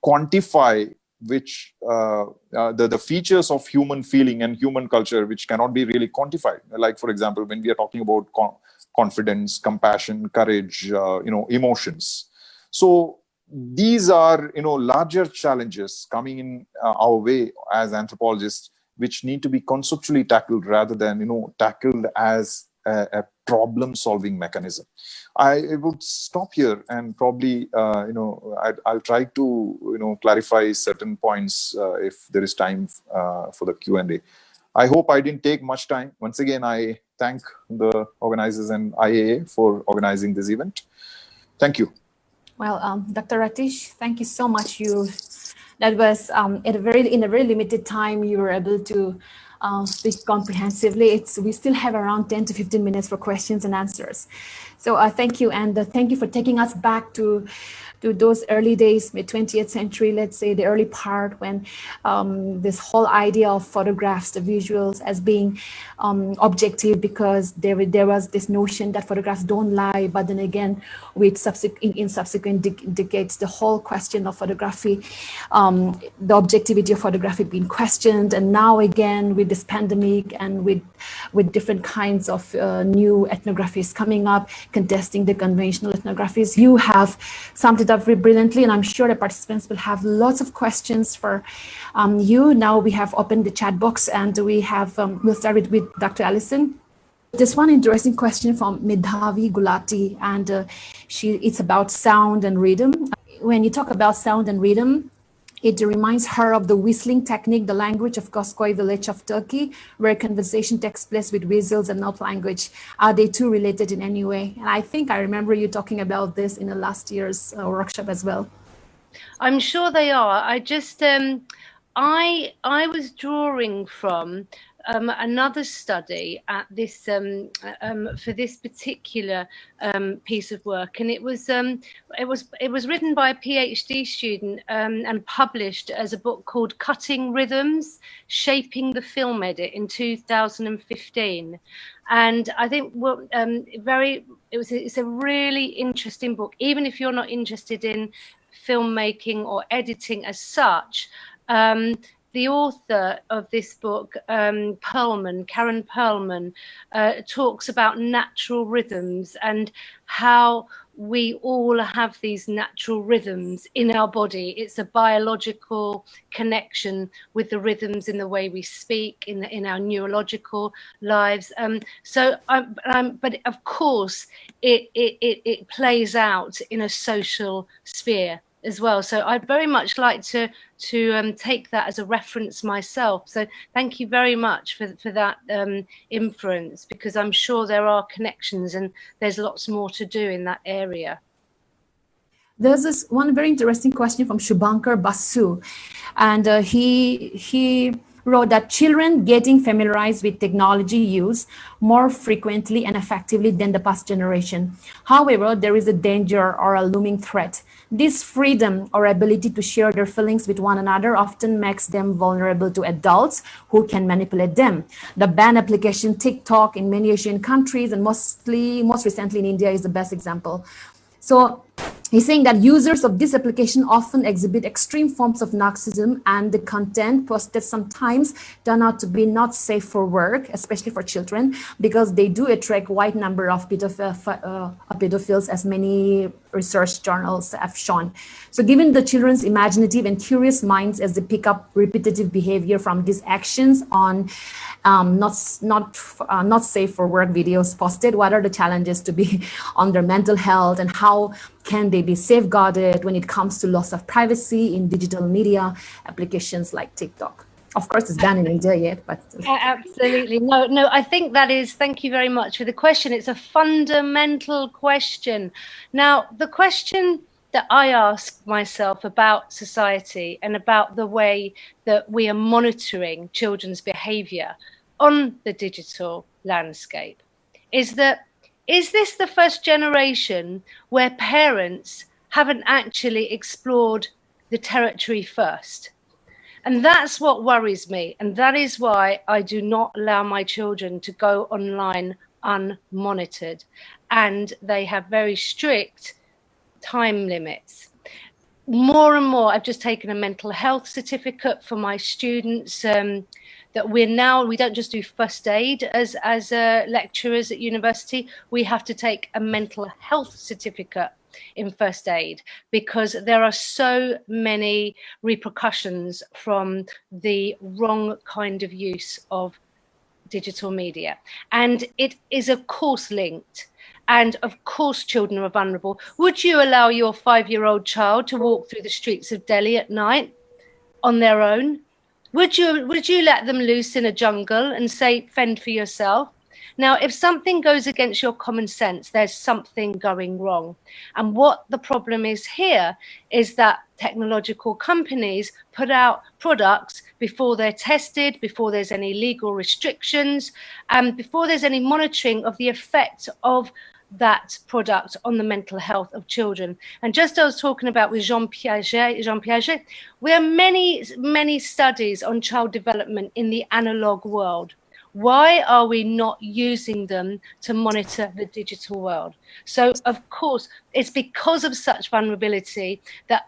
quantify which the features of human feeling and human culture which cannot be really quantified. Like, for example, when we are talking about confidence, compassion, courage, emotions. So these are, larger challenges coming in our way as anthropologists, which need to be conceptually tackled rather than, tackled as a problem-solving mechanism. I would stop here and probably, I'll try to, clarify certain points if there is time for the Q&A. I hope I didn't take much time. Once again, I thank the organizers and IAA for organizing this event. Thank you. Well, Dr. Ratheesh, thank you so much. You That was in a very limited time. You were able to speak comprehensively. We still have around 10 to 15 minutes for questions and answers. So thank you, and thank you for taking us back to those early days, mid 20th century, let's say the early part when this whole idea of photographs, the visuals as being objective, because there was this notion that photographs don't lie. But then again, with subsequent decades, the whole question of photography, the objectivity of photography being questioned. And now again, with this pandemic and with different kinds of new ethnographies coming up, contesting the conventional ethnographies, you have summed it up very brilliantly, and I'm sure the participants will have lots of questions for you. Now we have opened the chat box, and we'll start with Dr. Alison. There's one interesting question from Midhavi Gulati, and it's about sound and rhythm. When you talk about sound and rhythm, it reminds her of the whistling technique, the language of Koskoy village of Turkey, where conversation takes place with whistles and not language. Are they two related in any way? And I think I remember you talking about this in the last year's workshop as well. I'm sure they are. I just, I was drawing from another study at this for this particular piece of work, and it was written by a PhD student and published as a book called Cutting Rhythms: Shaping the Film Edit in 2015. And I think it's a really interesting book, even if you're not interested in filmmaking or editing as such. The author of this book, Karen Perlman, talks about natural rhythms and how we all have these natural rhythms in our body. It's a biological connection with the rhythms in the way we speak, in our neurological lives. But of course, it plays out in a social sphere as well. So I'd very much like to take that as a reference myself. So thank you very much for that inference, because I'm sure there are connections and there's lots more to do in that area. There's this one very interesting question from Shubhankar Basu, and he wrote that children getting familiarized with technology use more frequently and effectively than the past generation. However, there is a danger or a looming threat. This freedom or ability to share their feelings with one another often makes them vulnerable to adults who can manipulate them. The banned application TikTok in many Asian countries, and most recently in India, is the best example. So he's saying that users of this application often exhibit extreme forms of narcissism, and the content posted sometimes turn out to be not safe for work, especially for children, because they do attract wide number of pedophiles, as many research journals have shown. So given the children's imaginative and curious minds as they pick up repetitive behavior from these actions on not safe for work videos posted, what are the challenges to be on their mental health, and how can they be safeguarded when it comes to loss of privacy in digital media applications like TikTok? Of course, it's banned in India yet, but absolutely. No, I think that is, thank you very much for the question. It's a fundamental question. Now, the question that I ask myself about society and about the way that we are monitoring children's behavior on the digital landscape is this the first generation where parents haven't actually explored the territory first? And that's what worries me. And that is why I do not allow my children to go online unmonitored. And they have very strict time limits. More and more, I've just taken a mental health certificate for my students, that we don't just do first aid as lecturers at university. We have to take a mental health certificate in first aid, because there are so many repercussions from the wrong kind of use of digital media. And it is of course linked. And of course, children are vulnerable. Would you allow your 5-year-old child to walk through the streets of Delhi at night on their own? Would you let them loose in a jungle and say, fend for yourself? Now, if something goes against your common sense, there's something going wrong. And what the problem is here is that technological companies put out products before they're tested, before there's any legal restrictions, and before there's any monitoring of the effect of that product on the mental health of children. And just as I was talking about with Jean Piaget, there are many studies on child development in the analog world. Why are we not using them to monitor the digital world? So, of course, it's because of such vulnerability that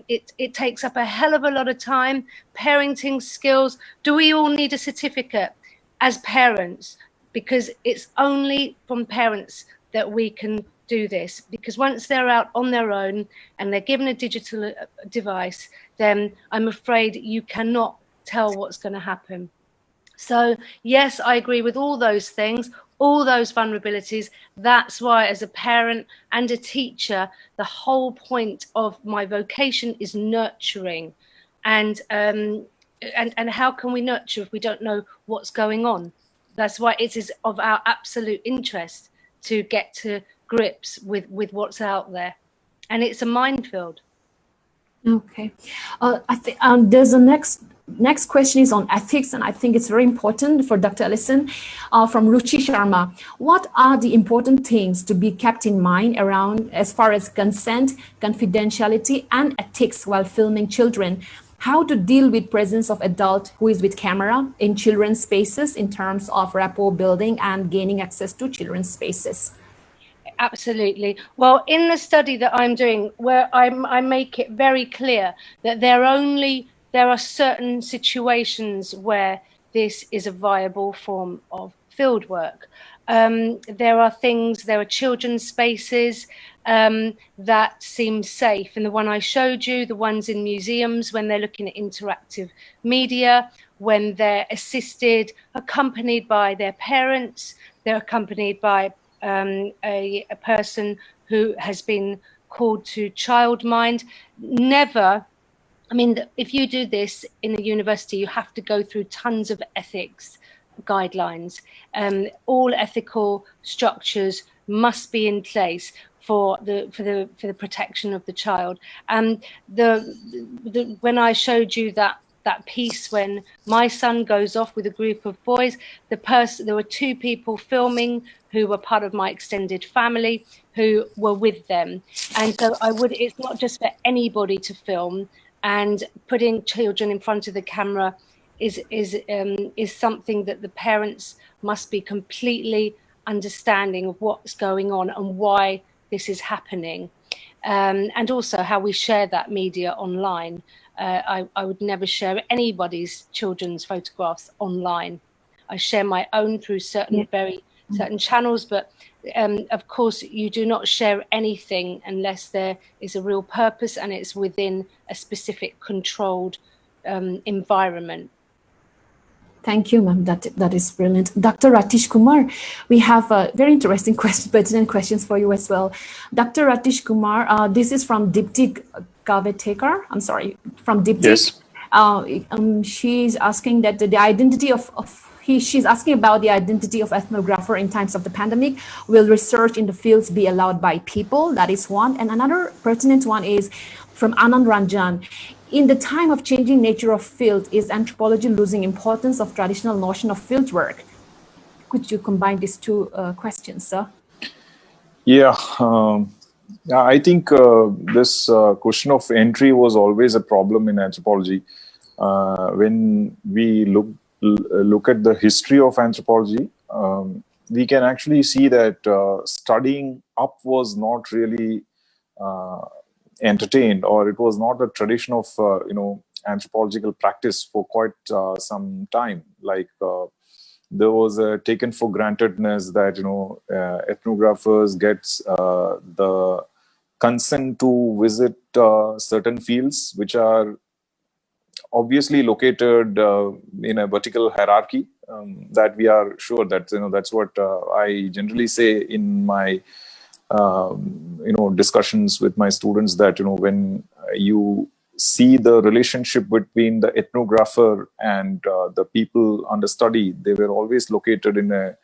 it takes up a hell of a lot of time, parenting skills. Do we all need a certificate as parents? Because it's only from parents that we can do this. Because once they're out on their own and they're given a digital device, then I'm afraid you cannot tell what's going to happen. So yes, I agree with all those things, all those vulnerabilities. That's why as a parent and a teacher, the whole point of my vocation is nurturing. And how can we nurture if we don't know what's going on? That's why it is of our absolute interest to get to grips with what's out there. And it's a minefield. Okay. I think there's a next question is on ethics, and I think it's very important for Dr. Alison from Ruchi Sharma. What are the important things to be kept in mind around as far as consent, confidentiality, and ethics while filming children? How to deal with presence of adult who is with camera in children's spaces in terms of rapport building and gaining access to children's spaces? Absolutely. Well, in the study that I'm doing, where I make it very clear that there are certain situations where this is a viable form of field work. There are children's spaces that seem safe. And the one I showed you, the ones in museums, when they're looking at interactive media, when they're assisted, accompanied by their parents, they're accompanied by a person who has been called to childmind. Never, I mean, if you do this in a university, you have to go through tons of ethics guidelines. All ethical structures must be in place for the protection of the child. And when I showed you that piece when my son goes off with a group of boys, there were two people filming who were part of my extended family who were with them. And so it's not just for anybody to film, and putting children in front of the camera is something that the parents must be completely understanding of what's going on and why this is happening, and also how we share that media online. I would never share anybody's children's photographs online. I share my own through certain channels, but of course you do not share anything unless there is a real purpose and it's within a specific controlled environment. Thank you, ma'am. That is brilliant. Dr. Ratheesh Kumar, we have very interesting pertinent questions for you as well. Dr. Ratheesh Kumar, this is from Dipti Kavetekar. I'm sorry, from Dipti. Yes. She's asking that the identity she's asking about the identity of ethnographer in times of the pandemic. Will research in the fields be allowed by people? That is one. And another pertinent one is from Anand Ranjan. In the time of changing nature of field, is anthropology losing importance of traditional notion of field work? Could you combine these two questions, sir? Yeah, I think this question of entry was always a problem in anthropology. When we look at the history of anthropology, we can actually see that studying up was not really entertained, or it was not a tradition of anthropological practice for quite some time. Like there was a taken for grantedness that ethnographers get the consent to visit certain fields which are obviously located in a vertical hierarchy. That we are sure that that's what I generally say in my discussions with my students, that when you see the relationship between the ethnographer and the people under study, they were always located in a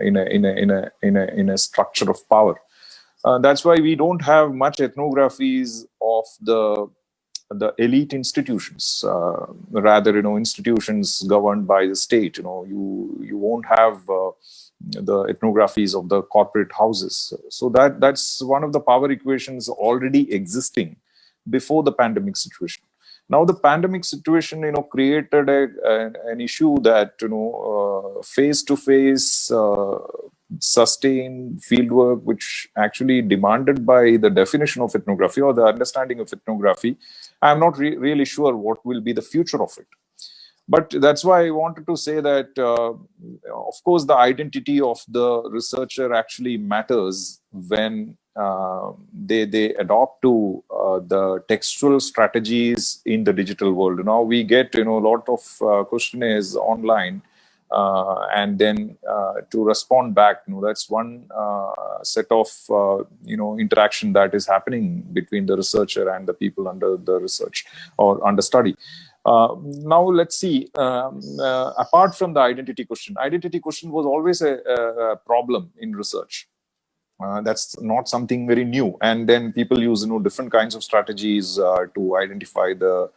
in a structure of power. That's why we don't have much ethnographies of the elite institutions. Rather, institutions governed by the state. You won't have the ethnographies of the corporate houses. So that's one of the power equations already existing before the pandemic situation. Now the pandemic situation, created an issue that face-to-face sustained fieldwork, which actually demanded by the definition of ethnography or the understanding of ethnography. I'm not really sure what will be the future of it. But that's why I wanted to say that, of course, the identity of the researcher actually matters when they adopt to the textual strategies in the digital world. Now we get a lot of questionnaires online, and then to respond back. That's one set of interaction that is happening between the researcher and the people under the research or under study. Now let's see, apart from the identity question was always a problem in research. That's not something very new. And then people use different kinds of strategies to identify the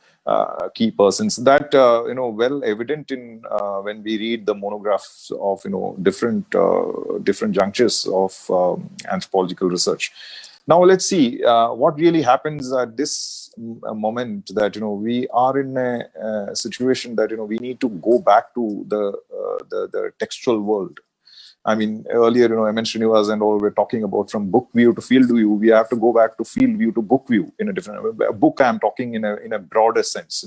key persons. That well evident in when we read the monographs of different junctures of anthropological research. Now let's see what really happens at this moment, that we are in a situation that we need to go back to the textual world. I mean, earlier, I mentioned you and all, we're talking about from book view to field view. We have to go back to field view to book view in a different book. I'm talking in a broader sense,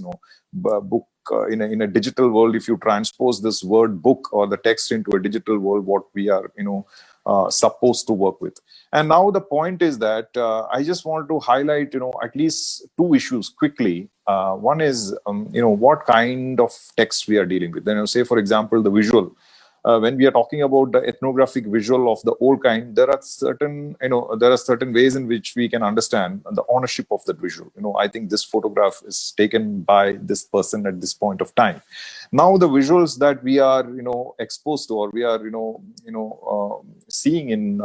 book in a digital world. If you transpose this word book or the text into a digital world, what we are, supposed to work with. And now the point is that I just want to highlight, at least two issues quickly. One is, what kind of text we are dealing with. Then, say, for example, the visual. When we are talking about the ethnographic visual of the old kind, there are certain ways in which we can understand the ownership of that visual. I think this photograph is taken by this person at this point of time. Now the visuals that we are, exposed to, or we are, seeing in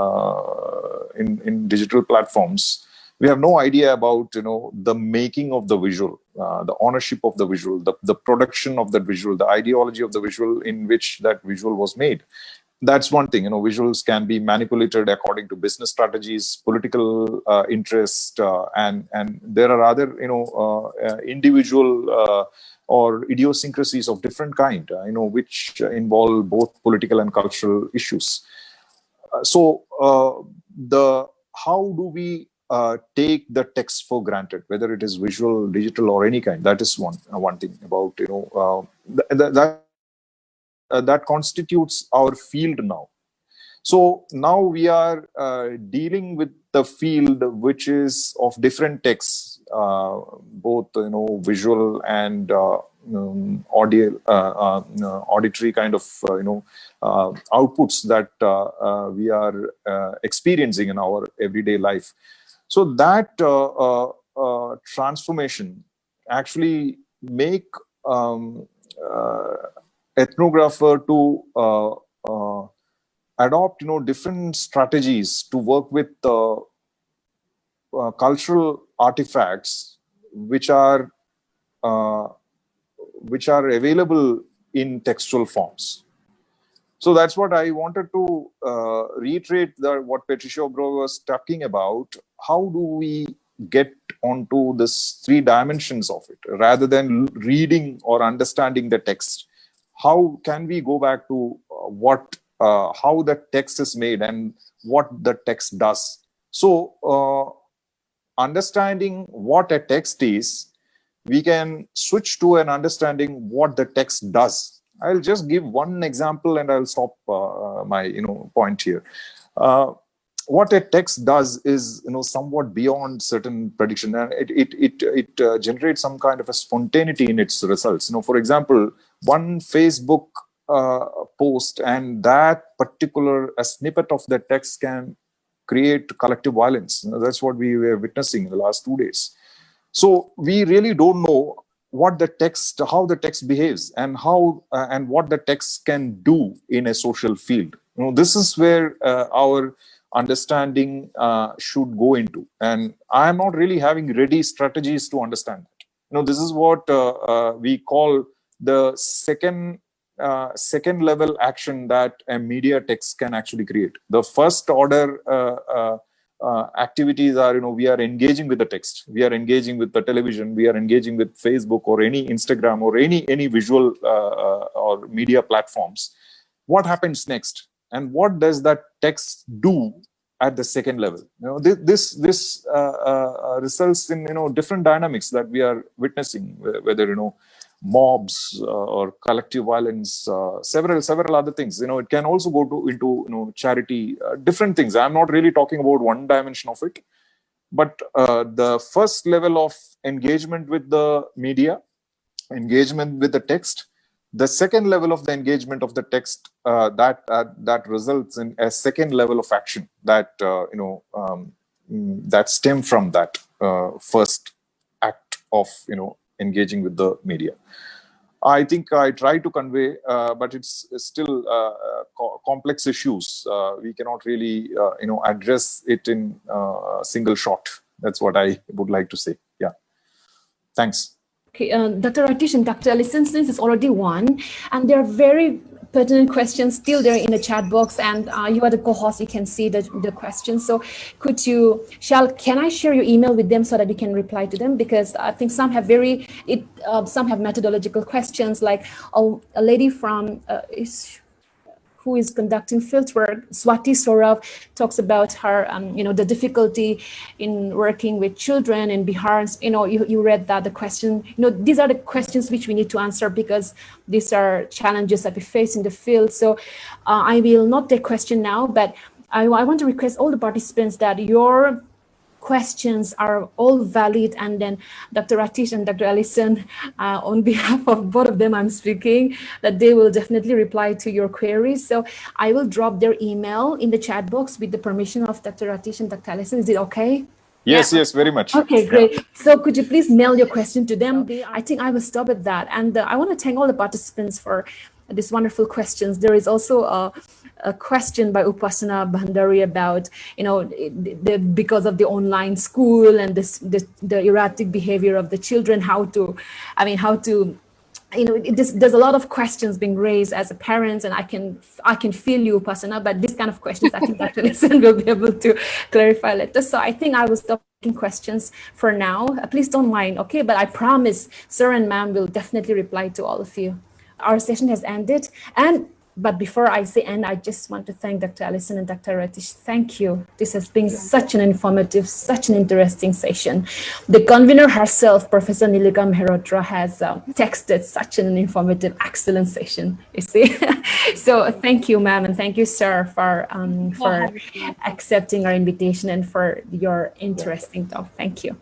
digital platforms, we have no idea about, the making of the visual, the ownership of the visual, the production of that visual, the ideology of the visual in which that visual was made. That's one thing. Visuals can be manipulated according to business strategies, political interest, and there are other, individual or idiosyncrasies of different kind, which involve both political and cultural issues. So how do we take the text for granted, whether it is visual, digital, or any kind? That is one thing about that constitutes our field now. So now we are dealing with the field which is of different texts, both visual and audio, auditory kind of outputs that we are experiencing in our everyday life. So that transformation actually make ethnographer to adopt different strategies to work with cultural artifacts which are available in textual forms. So that's what I wanted to reiterate, what Patricia Bro was talking about. How do we get onto this three dimensions of it, rather than reading or understanding the text? How can we go back to how the text is made and what the text does? So understanding what a text is, we can switch to an understanding what the text does. I'll just give one example and I'll stop my point here. What a text does is somewhat beyond certain prediction, and it generates some kind of a spontaneity in its results. For example, one Facebook post and that particular snippet of the text can create collective violence. That's what we were witnessing in the last 2 days. So we really don't know how the text behaves, and how and what the text can do in a social field. This is where our understanding should go into, and I'm not really having ready strategies to understand that. This is what we call the second level action that a media text can actually create. The first order activities are, we are engaging with the text, we are engaging with the television, we are engaging with Facebook or any Instagram or any visual or media platforms. What happens next, and what does that text do at the second level? This results in different dynamics that we are witnessing, whether mobs or collective violence, several other things. It can also go into charity, different things. I'm not really talking about one dimension of it, but the first level of engagement with the media, engagement with the text, the second level of the engagement of the text, that results in a second level of action that that stem from that first act of engaging with the media. I think I try to convey, but it's still complex issues. We cannot really, address it in a single shot. That's what I would like to say. Yeah. Thanks. Okay, Dr. Ratheesh and Dr. Alison, since it's already one, and there are very pertinent questions still there in the chat box, and you are the co-host, you can see the questions. So can I share your email with them so that you can reply to them? Because I think some have some have methodological questions, like a lady from who is conducting fieldwork, Swati Saurav, talks about her, the difficulty in working with children in Bihar. You read that, the question, these are the questions which we need to answer because these are challenges that we face in the field. So I will not take question now, but I want to request all the participants that your questions are all valid, and then Dr. Ratheesh and Dr. Alison, on behalf of both of them I'm speaking, that they will definitely reply to your queries. So I will drop their email in the chat box with the permission of Dr. Ratheesh and Dr. Alison. Is it okay? Yes, yes, very much. Okay, great. Yeah. So could you please mail your question to them? I think I will stop at that. And I want to thank all the participants for these wonderful questions. There is also a question by Upasana Bhandari about, because of the online school and the erratic behavior of the children, there's a lot of questions being raised as a parent, and I can feel you, Upasana, but these kind of questions I think Dr. Alison will be able to clarify later. So I think I will stop taking questions for now. Please don't mind, okay? But I promise Sir and Ma'am will definitely reply to all of you. Our session has ended, but before I say end, I just want to thank Dr. Alison and Dr. Ratheesh. Thank you. This has been such an informative, such an interesting session. The convener herself, Professor Nilika Mehrotra, has texted such an informative, excellent session, you see. So thank you, ma'am, and thank you, sir, for accepting our invitation and for your interesting talk. Thank you.